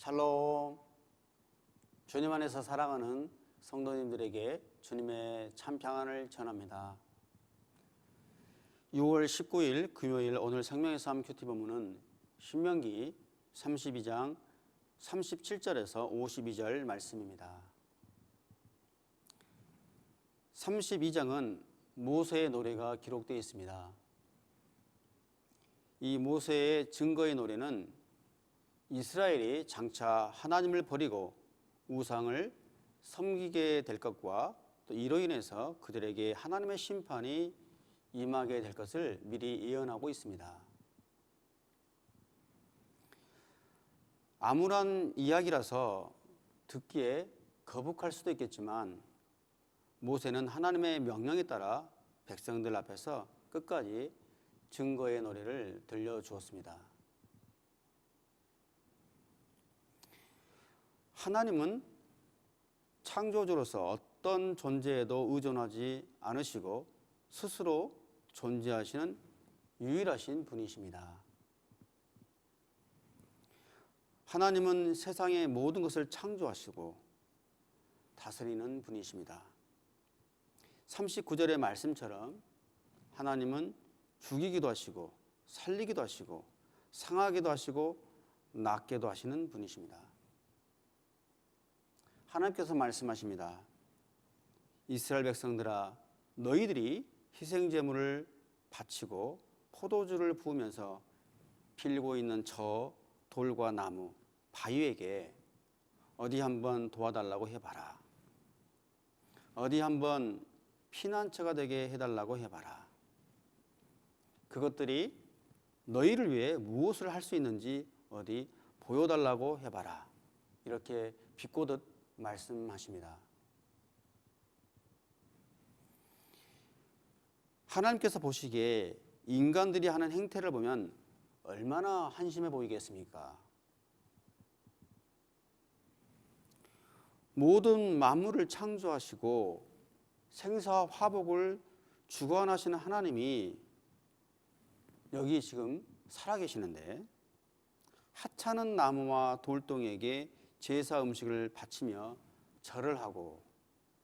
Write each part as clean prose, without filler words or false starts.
샬롬. 주님 안에서 사랑하는 성도님들에게 주님의 참 평안을 전합니다. 6월 19일 금요일 오늘 생명의 삶 큐티 본문은 신명기 32장 37절에서 52절 말씀입니다. 32장은 모세의 노래가 기록되어 있습니다. 이 모세의 증거의 노래는 이스라엘이 장차 하나님을 버리고 우상을 섬기게 될 것과 또 이로 인해서 그들에게 하나님의 심판이 임하게 될 것을 미리 예언하고 있습니다. 암울한 이야기라서 듣기에 거북할 수도 있겠지만 모세는 하나님의 명령에 따라 백성들 앞에서 끝까지 증거의 노래를 들려주었습니다. 하나님은 창조주로서 어떤 존재에도 의존하지 않으시고 스스로 존재하시는 유일하신 분이십니다. 하나님은 세상의 모든 것을 창조하시고 다스리는 분이십니다. 39절의 말씀처럼 하나님은 죽이기도 하시고 살리기도 하시고 상하기도 하시고 낫게도 하시는 분이십니다. 하나님께서 말씀하십니다. 이스라엘 백성들아, 너희들이 희생제물을 바치고 포도주를 부으면서 빌고 있는 저 돌과 나무, 바위에게 어디 한번 도와달라고 해봐라. 어디 한번 피난처가 되게 해달라고 해봐라. 그것들이 너희를 위해 무엇을 할 수 있는지 어디 보여달라고 해봐라. 이렇게 비꼬듯 말씀하십니다. 하나님께서 보시기에 인간들이 하는 행태를 보면 얼마나 한심해 보이겠습니까? 모든 만물을 창조하시고 생사와 화복을 주관하시는 하나님이 여기 지금 살아계시는데 하찮은 나무와 돌덩이에게 제사 음식을 바치며 절을 하고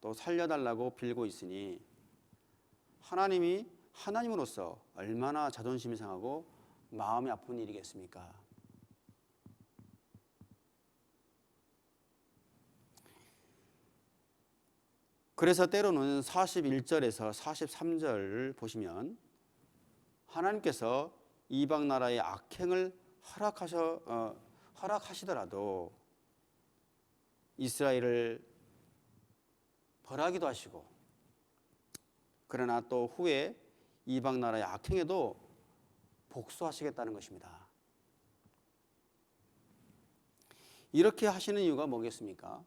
또 살려달라고 빌고 있으니 하나님이 하나님으로서 얼마나 자존심이 상하고 마음이 아픈 일이겠습니까? 그래서 때로는 41절에서 43절을 보시면 하나님께서 이방 나라의 악행을 허락하시더라도 이스라엘을 벌하기도 하시고 그러나 또 후에 이방 나라의 악행에도 복수하시겠다는 것입니다. 이렇게 하시는 이유가 뭐겠습니까?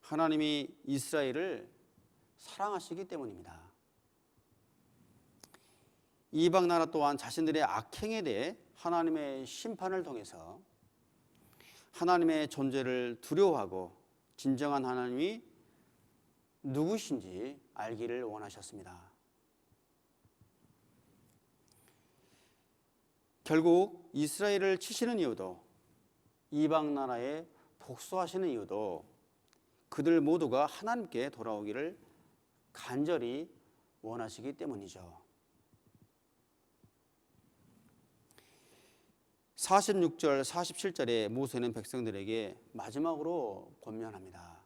하나님이 이스라엘을 사랑하시기 때문입니다. 이방 나라 또한 자신들의 악행에 대해 하나님의 심판을 통해서 하나님의 존재를 두려워하고 진정한 하나님이 누구신지 알기를 원하셨습니다. 결국 이스라엘을 치시는 이유도 이방 나라에 복수하시는 이유도 그들 모두가 하나님께 돌아오기를 간절히 원하시기 때문이죠. 46절, 47절에 모세는 백성들에게 마지막으로 권면합니다.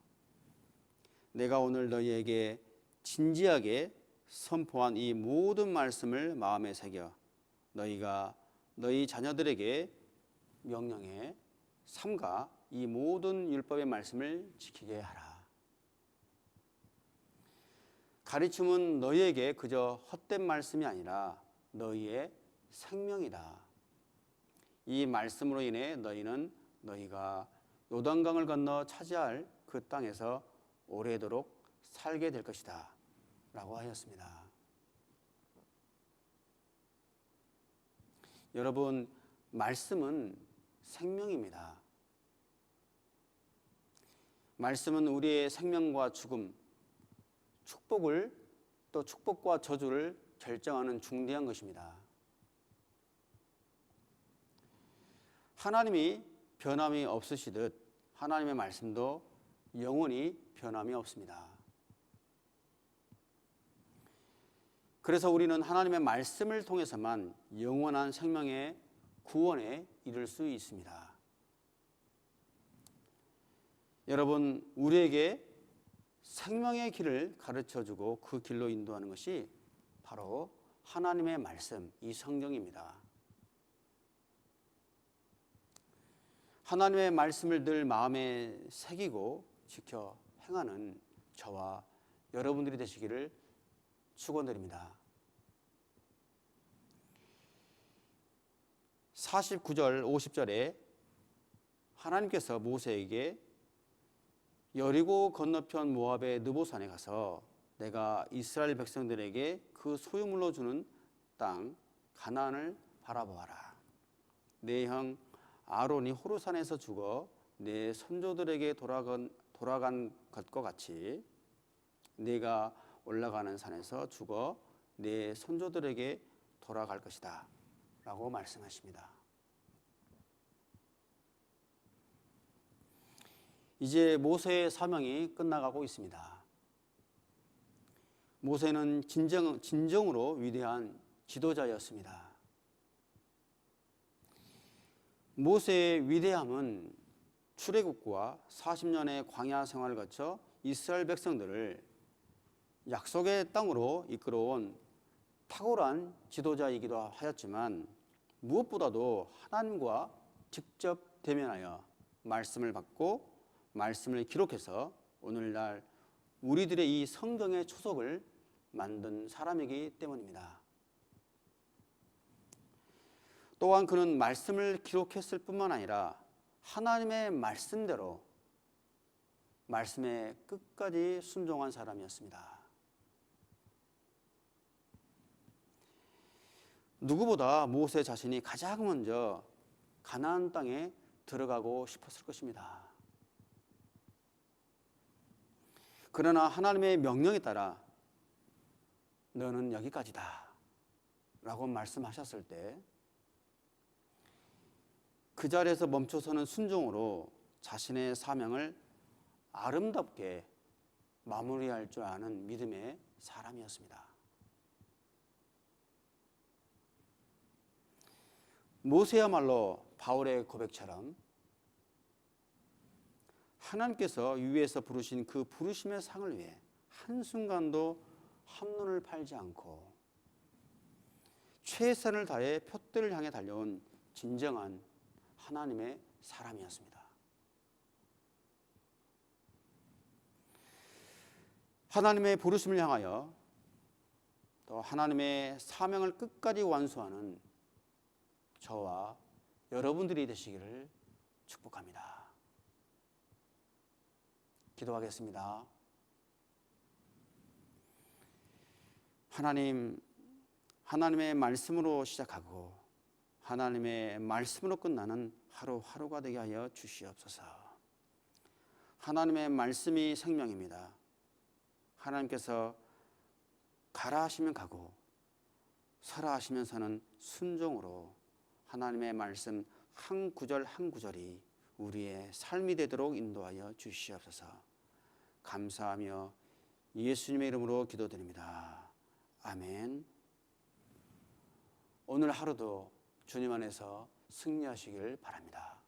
내가 오늘 너희에게 진지하게 선포한 이 모든 말씀을 마음에 새겨 너희가 너희 자녀들에게 명령해 삼가 이 모든 율법의 말씀을 지키게 하라. 가르침은 너희에게 그저 헛된 말씀이 아니라 너희의 생명이다. 이 말씀으로 인해 너희는 너희가 요단강을 건너 차지할 그 땅에서 오래도록 살게 될 것이다 라고 하였습니다. 여러분, 말씀은 생명입니다. 말씀은 우리의 생명과 죽음, 축복을 또 축복과 저주를 결정하는 중대한 것입니다. 하나님이 변함이 없으시듯 하나님의 말씀도 영원히 변함이 없습니다. 그래서 우리는 하나님의 말씀을 통해서만 영원한 생명의 구원에 이를 수 있습니다. 여러분, 우리에게 생명의 길을 가르쳐주고 그 길로 인도하는 것이 바로 하나님의 말씀, 이 성경입니다. 하나님의 말씀을 늘 마음에 새기고 지켜 행하는 저와 여러분들이 되시기를 축원드립니다. 49절, 50절에 하나님께서 모세에게 여리고 건너편 모압의 느보산에 가서 내가 이스라엘 백성들에게 그 소유물로 주는 땅 가나안을 바라보아라. 내 형 아론이 호르산에서 죽어 내 선조들에게 돌아간 것과 같이 내가 올라가는 산에서 죽어 내 선조들에게 돌아갈 것이다 라고 말씀하십니다. 이제 모세의 사명이 끝나가고 있습니다. 모세는 진정으로 위대한 지도자였습니다. 모세의 위대함은 출애굽과 40년의 광야 생활을 거쳐 이스라엘 백성들을 약속의 땅으로 이끌어온 탁월한 지도자이기도 하였지만 무엇보다도 하나님과 직접 대면하여 말씀을 받고 말씀을 기록해서 오늘날 우리들의 이 성경의 초석을 만든 사람이기 때문입니다. 또한 그는 말씀을 기록했을 뿐만 아니라 하나님의 말씀대로 말씀에 끝까지 순종한 사람이었습니다. 누구보다 모세 자신이 가장 먼저 가나안 땅에 들어가고 싶었을 것입니다. 그러나 하나님의 명령에 따라 너는 여기까지다 라고 말씀하셨을 때 그 자리에서 멈춰서는 순종으로 자신의 사명을 아름답게 마무리할 줄 아는 믿음의 사람이었습니다. 모세야말로 바울의 고백처럼 하나님께서 위에서 부르신 그 부르심의 상을 위해 한순간도 한눈을 팔지 않고 최선을 다해 표대를 향해 달려온 진정한 하나님의 사람이었습니다. 하나님의 부르심을 향하여 또 하나님의 사명을 끝까지 완수하는 저와 여러분들이 되시기를 축복합니다. 기도하겠습니다. 하나님의 말씀으로 시작하고 하나님의 말씀으로 끝나는 하루하루가 되게 하여 주시옵소서. 하나님의 말씀이 생명입니다. 하나님께서 가라 하시면 가고 서라 하시면 서는 순종으로 하나님의 말씀 한 구절 한 구절이 우리의 삶이 되도록 인도하여 주시옵소서. 감사하며 예수님의 이름으로 기도드립니다. 아멘. 오늘 하루도 주님 안에서 승리하시길 바랍니다.